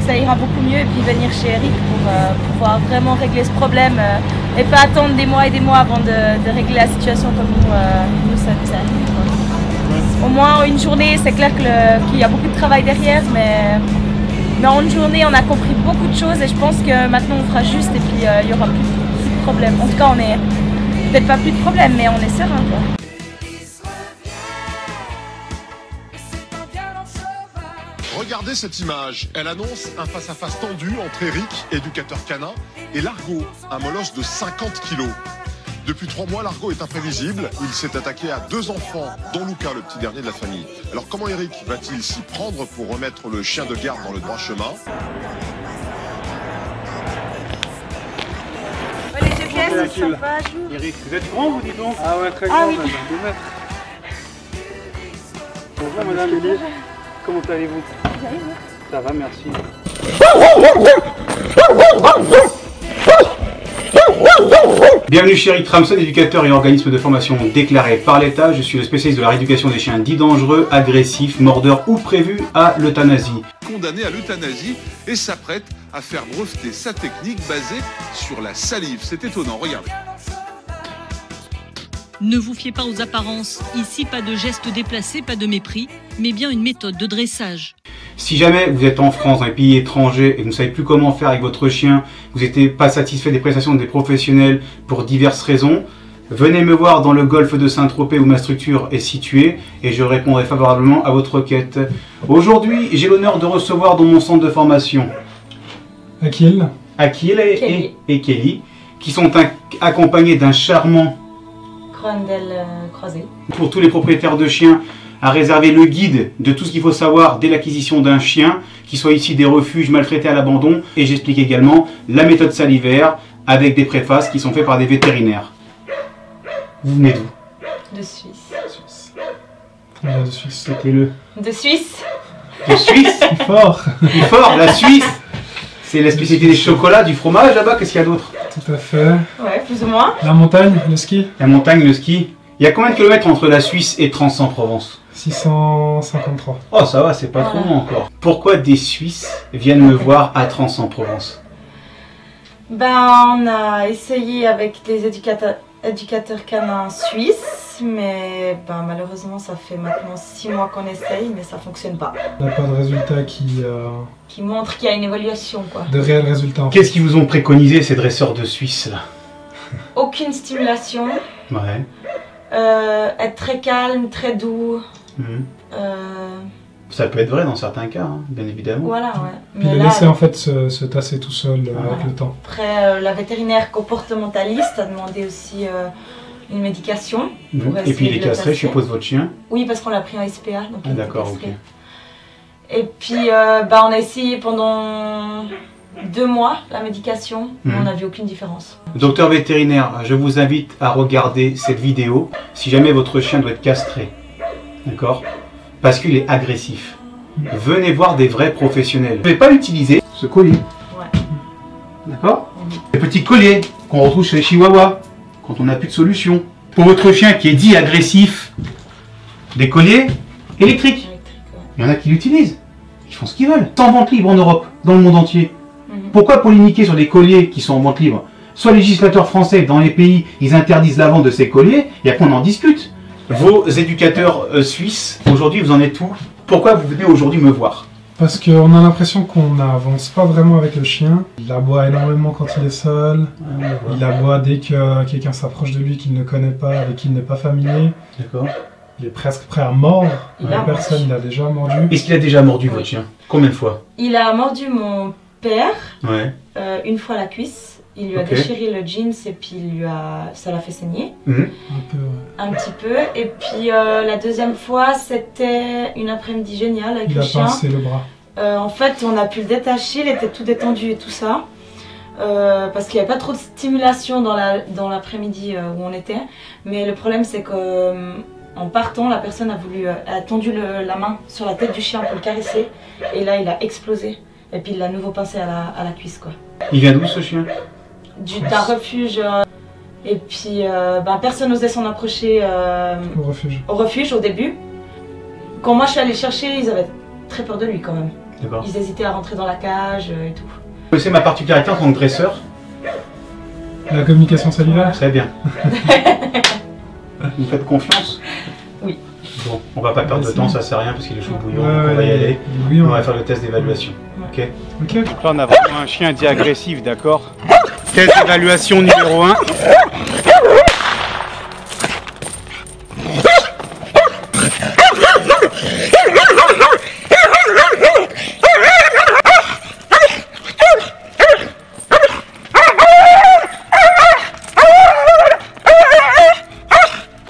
ça ira beaucoup mieux et puis venir chez Eric pour pouvoir vraiment régler ce problème et pas attendre des mois et des mois avant de régler la situation comme nous ça nous arrive. Quoi. Au moins une journée, c'est clair qu'il y a beaucoup de travail derrière, mais en une journée on a compris beaucoup de choses et je pense que maintenant on fera juste et puis il y aura plus de problèmes. En tout cas on est peut-être pas plus de problèmes mais on est serein quoi. Regardez cette image, elle annonce un face-à-face tendu entre Eric, éducateur canin, et Largo, un molosse de 50 kilos. Depuis 3 mois, Largo est imprévisible. Il s'est attaqué à 2 enfants, dont Luca, le petit dernier de la famille. Alors comment Eric va-t-il s'y prendre pour remettre le chien de garde dans le droit chemin? Les GPS, ils sont pas à jour. Eric, vous êtes grand, vous dites donc? Ah ouais, très grand, oui. même, 2 mètres. Bonjour madame. Comment allez-vous? Ça va, merci. Bienvenue chez Eric Tramson, éducateur et organisme de formation déclaré par l'État. Je suis le spécialiste de la rééducation des chiens dits dangereux, agressifs, mordeurs ou prévus à l'euthanasie. Condamné à l'euthanasie et s'apprête à faire breveter sa technique basée sur la salive. C'est étonnant, regardez. Ne vous fiez pas aux apparences. Ici, pas de gestes déplacés, pas de mépris, mais bien une méthode de dressage. Si jamais vous êtes en France, dans les pays étrangers, et vous ne savez plus comment faire avec votre chien, vous n'êtes pas satisfait des prestations des professionnels pour diverses raisons, venez me voir dans le golfe de Saint-Tropez où ma structure est située et je répondrai favorablement à votre requête. Aujourd'hui, j'ai l'honneur de recevoir dans mon centre de formation Akil et Kelly, qui sont accompagnés d'un charmant Groendel croisé. Pour tous les propriétaires de chiens, à réserver le guide de tout ce qu'il faut savoir dès l'acquisition d'un chien, qu'il soit ici des refuges maltraités à l'abandon. Et j'explique également la méthode salivaire avec des préfaces qui sont faites par des vétérinaires. Vous venez d'où? De Suisse. Très de Suisse. C'était-le. De Suisse. De Suisse. Plus fort. Plus fort, la Suisse. C'est la spécialité des chocolats, du fromage là-bas, qu'est-ce qu'il y a d'autre? Tout à fait. Ouais, plus ou moins. La montagne, le ski. La montagne, le ski. Il y a combien de kilomètres entre la Suisse et Trans-en-Provence? 653. Oh, ça va, c'est pas trop long encore. Pourquoi des Suisses viennent me voir à Trans-en-Provence? Ben, on a essayé avec des éducateurs canins suisses, mais ben, malheureusement, ça fait maintenant 6 mois qu'on essaye, mais ça fonctionne pas. On n'a pas de résultat qui montre qu'il y a une évaluation, quoi. De réels résultats. Qu'est-ce qu'ils vous ont préconisé, ces dresseurs de Suisse, là? Aucune stimulation. Ouais. Être très calme, très doux. Ça peut être vrai dans certains cas, hein, bien évidemment. Voilà, ouais. Puis mais le là, laisser en fait se tasser tout seul avec le temps. Après, la vétérinaire comportementaliste a demandé aussi une médication. Et puis il est castré, je suppose, votre chien? Oui, parce qu'on l'a pris en SPA. Donc d'accord, ok. Et puis, on a essayé pendant 2 mois la médication, mais on n'a vu aucune différence. Docteur vétérinaire, je vous invite à regarder cette vidéo si jamais votre chien doit être castré. D'accord? Parce qu'il est agressif. Venez voir des vrais professionnels. Vous ne pouvez pas l'utiliser, ce collier. Ouais. D'accord? Les petits colliers qu'on retrouve chez les chihuahuas quand on n'a plus de solution. Pour votre chien qui est dit agressif, des colliers électriques. Il y en a qui l'utilisent. Ils font ce qu'ils veulent. C'est en vente libre en Europe, dans le monde entier. Pourquoi polémiquer sur des colliers qui sont en vente libre? Soit les législateurs français, dans les pays, ils interdisent la vente de ces colliers, et après on en discute. Vos éducateurs suisses, aujourd'hui vous en êtes où? Pourquoi vous venez aujourd'hui me voir? Parce qu'on a l'impression qu'on n'avance pas vraiment avec le chien. Il aboie énormément quand il est seul. Il aboie dès que quelqu'un s'approche de lui qu'il ne connaît pas, avec qui il n'est pas familier. D'accord. Il est presque prêt à mordre. La personne, il a déjà mordu. Est-ce qu'il a déjà mordu votre chien? Combien de fois? Il a mordu mon père, Ouais. une fois à la cuisse. Il lui a déchiré le jeans et puis ça l'a fait saigner. Un petit peu. Et puis la deuxième fois, c'était une après-midi géniale avec le chien. Il a pincé le bras. En fait, on a pu le détacher, il était tout détendu et tout ça. Parce qu'il n'y avait pas trop de stimulation dans l'après-midi où on était. Mais le problème, c'est qu'en partant, la personne a tendu la main sur la tête du chien pour le caresser. Et là, il a explosé. Et puis, il l'a nouveau pincé à la cuisse, quoi. Il vient d'où ce chien? D'un refuge. Et puis, personne n'osait s'en approcher Au refuge. Au refuge, au début. Quand moi, je suis allée chercher, ils avaient très peur de lui, quand même. Ils hésitaient à rentrer dans la cage et tout. C'est ma particularité en tant que dresseur. La communication salivaire. Très bien. Vous me faites confiance? Oui. Bon, on va pas perdre de temps, ça sert à rien parce qu'il est chaud bouillon. Ouais, on va y aller. Oui, on va faire le test d'évaluation. Ok. Ok. Là, on a vraiment un chien dit agressif, d'accord? Test d'évaluation numéro 1.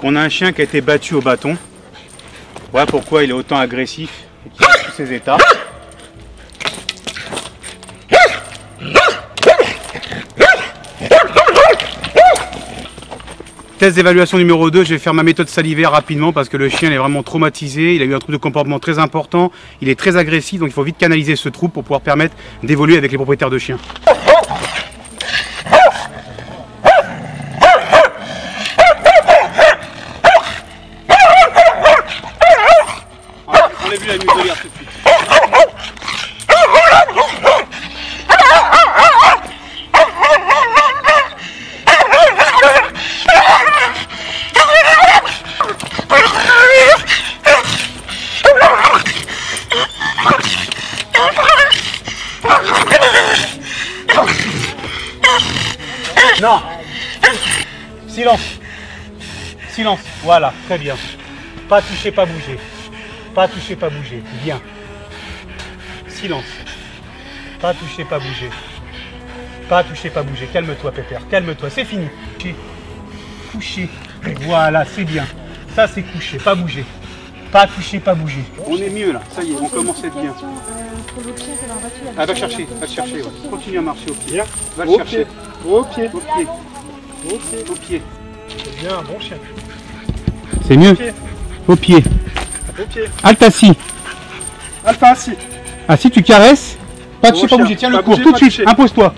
On a un chien qui a été battu au bâton. Voilà pourquoi il est autant agressif et qu'il a tous ses états. Test d'évaluation numéro 2, je vais faire ma méthode salivaire rapidement parce que le chien est vraiment traumatisé, il a eu un trouble de comportement très important, il est très agressif, donc il faut vite canaliser ce trouble pour pouvoir permettre d'évoluer avec les propriétaires de chiens. On a vu la muselière tout de suite. Non. Silence. Silence. Voilà, très bien. Pas toucher, pas bouger. Pas toucher, pas bouger. Bien. Silence. Pas toucher, pas bouger. Pas toucher, pas bouger. Calme-toi, Pépère. Calme-toi. C'est fini. Coucher. Voilà, c'est bien. Ça, c'est coucher, pas bouger. Pas toucher, pas bouger. On est mieux là. Ça y est, on commence à être bien. Ah, va chercher, va chercher. Ouais. Continue à marcher au pied. Va le chercher. Au pied. Au pied. Au pied. C'est bien, un bon chien. C'est mieux. Au pied. Au pied. Halte assis. Alpha, assis. Assis, tu caresses. Pas toucher, Bon pas chien. bouger. Tiens le Pas cours bouger, tout de pas suite. toucher. Impose-toi.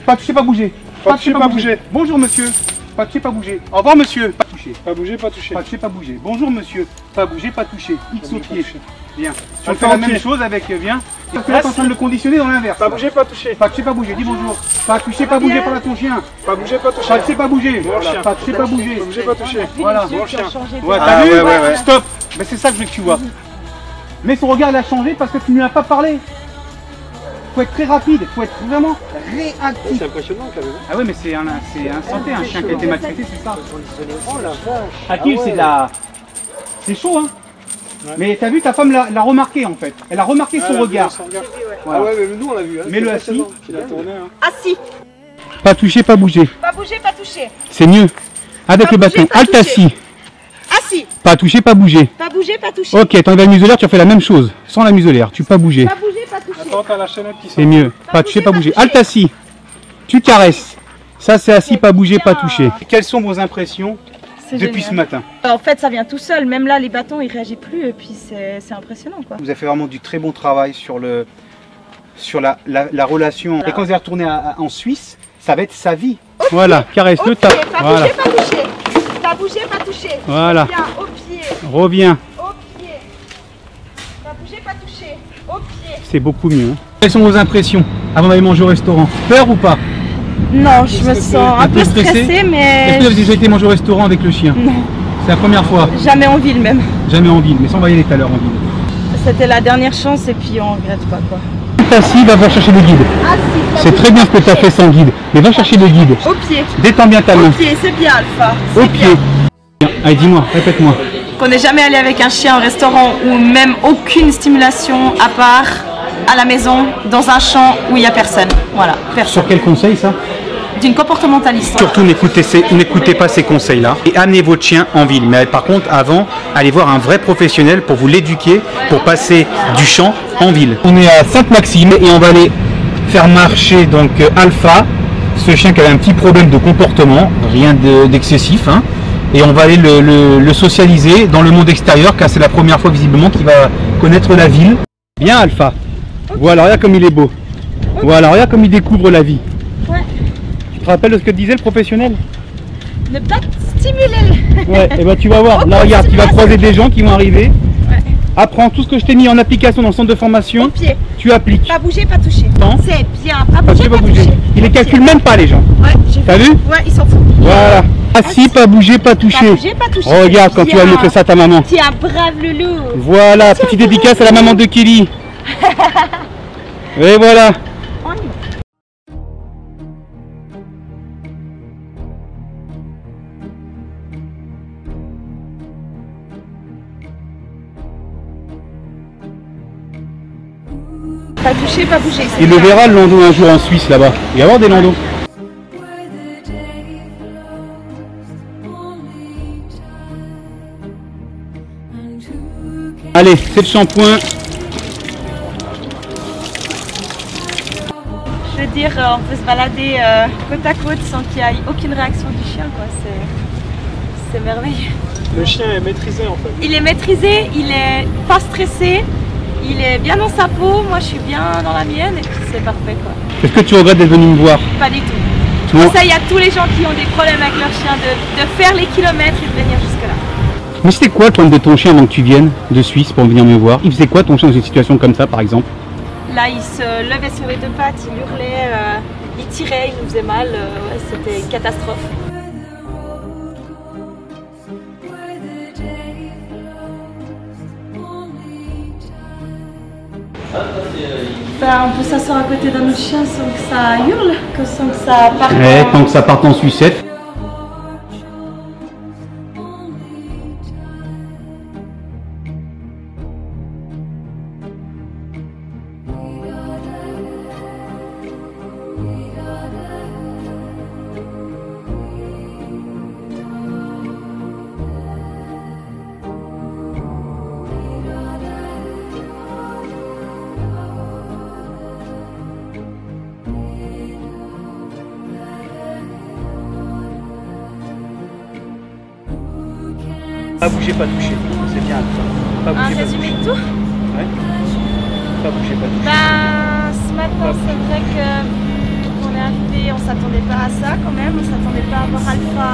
Pas toucher, pas bouger. Pas toucher, pas bouger. Bonjour monsieur. Pas toucher, pas bouger. Au revoir monsieur. Pas toucher. Pas bouger, pas toucher. Pas toucher, pas bouger. Bonjour monsieur. Pas bouger, pas toucher. X au bouger, pas pied. toucher. Bien. Tu Alpha fais la au même pied. chose avec. Viens. Parce que là, t'es en train de le conditionner dans l'inverse. Pas bouger, pas toucher. Pas toucher, pas bouger. Dis bonjour. Pas toucher, pas bouger par là ton chien. Pas bouger, pas toucher. Pas toucher, pas bouger. Bon chien. Pas toucher, pas bouger. Pas bouger, pas toucher. Voilà. Bon chien. Ouais, t'as Ah, vu? ouais. Stop. Mais c'est ça que je veux que tu vois. Mais son regard il a changé parce que tu ne lui as pas parlé. Faut être très rapide, faut être vraiment réactif. C'est impressionnant quand même. Ah ouais, mais c'est un santé, un chien qui a été maltraité, c'est ça. Oh la vache. Akil, c'est de la... C'est chaud, hein. Ouais. Mais t'as vu, ta femme l'a remarqué en fait. Elle a remarqué son regard. Voilà. Ah ouais, mais nous on l'a vu. Hein. Mets-le assis. Il a tourné. Hein. Assis. Pas toucher, pas bouger. Pas bouger, pas toucher. C'est mieux. Avec Pas le bouger, bâton. pas Halte toucher. assis. Assis. Pas toucher, pas bouger. Pas bouger, pas toucher. Ok, t'enlèves la muselière, tu refais la même chose. Sans la muselière, tu pas bouger. Pas bouger, pas toucher. Attends, t'as la chaînette qui C'est mieux. Pas toucher, pas bouger. Halte assis. Tu caresses. Ça c'est assis, pas bouger, pas toucher. Quelles sont vos impressions depuis ce matin? En fait, ça vient tout seul. Même là, les bâtons, ils réagissent plus. Et puis, c'est impressionnant, quoi. Vous avez fait vraiment du très bon travail sur la relation. Et quand vous allez retourner en Suisse, ça va être sa vie. Voilà, caresse-le, tape. Pas Voilà. bouger, pas toucher. Pas bouger, pas toucher. Voilà. Bien, au pied. Reviens. Au pied. Pas bouger, pas toucher. Au pied. C'est beaucoup mieux. Hein. Quelles sont vos impressions avant d'aller manger au restaurant? Peur ou pas? Non, je me sens un peu stressée, Est-ce que mais vous avez déjà été manger au restaurant avec le chien? non, C'est la première fois? jamais en ville même. Jamais en ville, mais ça on va y aller tout à l'heure en ville. C'était la dernière chance et puis on regrette pas, quoi. Assis, va voir chercher le guide. Assis. C'est très bien ce que tu as fait sans guide, mais va chercher le guide. Au pied. Détends bien ta main. Au pied, c'est bien, Alpha. Au C'est pied. bien. Allez, dis-moi, répète-moi. Qu'on n'est jamais allé avec un chien au restaurant ou même aucune stimulation à part à la maison, dans un champ où il n'y a personne. Voilà, personne. Sur quel conseil ça? D'une comportementaliste. Surtout n'écoutez pas ces conseils-là et amenez votre chien en ville. Mais par contre, avant, allez voir un vrai professionnel pour vous l'éduquer, pour passer du champ en ville. On est à Sainte-Maxime et on va aller faire marcher donc Alpha, ce chien qui avait un petit problème de comportement, rien d'excessif. Hein, et on va aller le socialiser dans le monde extérieur car c'est la première fois visiblement qu'il va connaître la ville. Bien Alpha. Voilà, regarde comme il est beau. Voilà, regarde comme il découvre la vie. Ouais. Tu te rappelles de ce que disait le professionnel? Ne pas stimuler. Ouais, et ben tu vas voir. Aucune Là regarde, tu vas stimulation. croiser des gens qui vont arriver. Ouais. Apprends tout ce que je t'ai mis en application dans le centre de formation. Au pied. Tu appliques. Pas bouger, pas toucher. Non. C'est bien. Pas bouger, pas toucher. Il les calcule même pas les gens. Ouais, j'ai T'as vu? Ouais, ils s'en foutent. Voilà. Assis, pas bouger, pas toucher. Pas bouger, pas toucher. Regarde quand tu vas montrer ça à ta maman. Tiens, brave loulou. Voilà, petite dédicace à la maman de Kelly. Et voilà. On y va. Pas toucher, pas bouger. Il le verra le landau un jour en Suisse là-bas. Il va y avoir des landaux. Allez, c'est le shampoing. Je veux dire, on peut se balader côte à côte sans qu'il y ait aucune réaction du chien, quoi. C'est merveilleux. Le chien est maîtrisé en fait. Il est maîtrisé, il est pas stressé, il est bien dans sa peau, moi je suis bien dans la mienne et puis c'est parfait, quoi. Est-ce que tu regrettes d'être venu me voir? Pas du tout. Je Non. conseille à tous les gens qui ont des problèmes avec leur chien de faire les kilomètres et de venir jusque-là. Mais c'était quoi le problème de ton chien avant que tu viennes de Suisse pour venir me voir? Il faisait quoi ton chien dans une situation comme ça par exemple? Là, il se levait sur les deux pattes, il hurlait, il tirait, il nous faisait mal, ouais, c'était une catastrophe. Enfin, on peut s'asseoir à côté d'un autre chien sans que ça hurle, sans que ça parte. Ouais, tant que ça parte en sucette. Pas bouger, pas toucher. C'est bien ça. Pas Un bouger, pas résumé toucher. de tout. Ouais. Pas bouger, pas toucher. Ben, ce matin, c'est vrai qu'on est arrivé, on s'attendait pas à ça quand même, on s'attendait pas à voir Alpha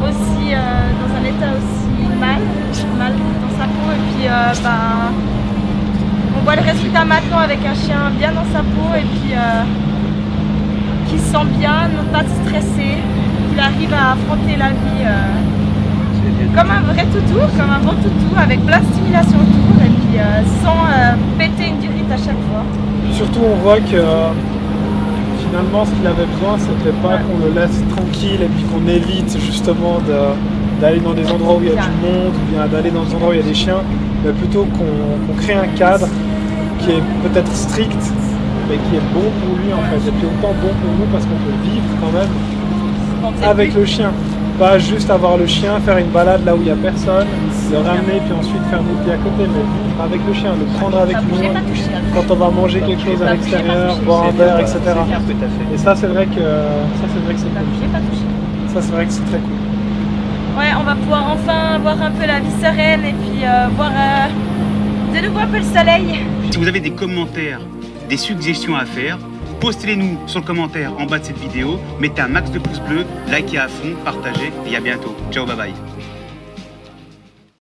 aussi dans un état aussi mal dans sa peau et puis ben, on voit le résultat maintenant avec un chien bien dans sa peau et puis qui se sent bien, non pas stressé, qu'il arrive à affronter la vie comme un vrai toutou, comme un bon toutou avec plein de stimulation autour et puis sans péter une durite à chaque fois. Surtout on voit que finalement ce qu'il avait besoin c'était pas qu'on le laisse tranquille et puis qu'on évite justement d'aller dans des endroits où il y a du monde ou bien d'aller dans des endroits où il y a des chiens, mais plutôt qu'on crée un cadre qui est peut-être strict mais qui est bon pour lui en fait, et puis autant bon pour nous parce qu'on peut vivre quand même avec le chien. Pas juste avoir le chien, faire une balade là où il n'y a personne, le ramener puis ensuite faire nos pieds à côté, mais vivre avec le chien, le prendre avec nous quand on va manger quelque chose à l'extérieur, boire un verre, etc. Et ça c'est vrai que c'est cool. Ça c'est vrai que c'est très cool. Ouais, on va pouvoir enfin voir un peu la vie sereine et puis voir de nouveau un peu le soleil. Si vous avez des commentaires, des suggestions à faire, postez-les-nous sur le commentaire en bas de cette vidéo, mettez un max de pouces bleus, likez à fond, partagez et à bientôt. Ciao, bye bye.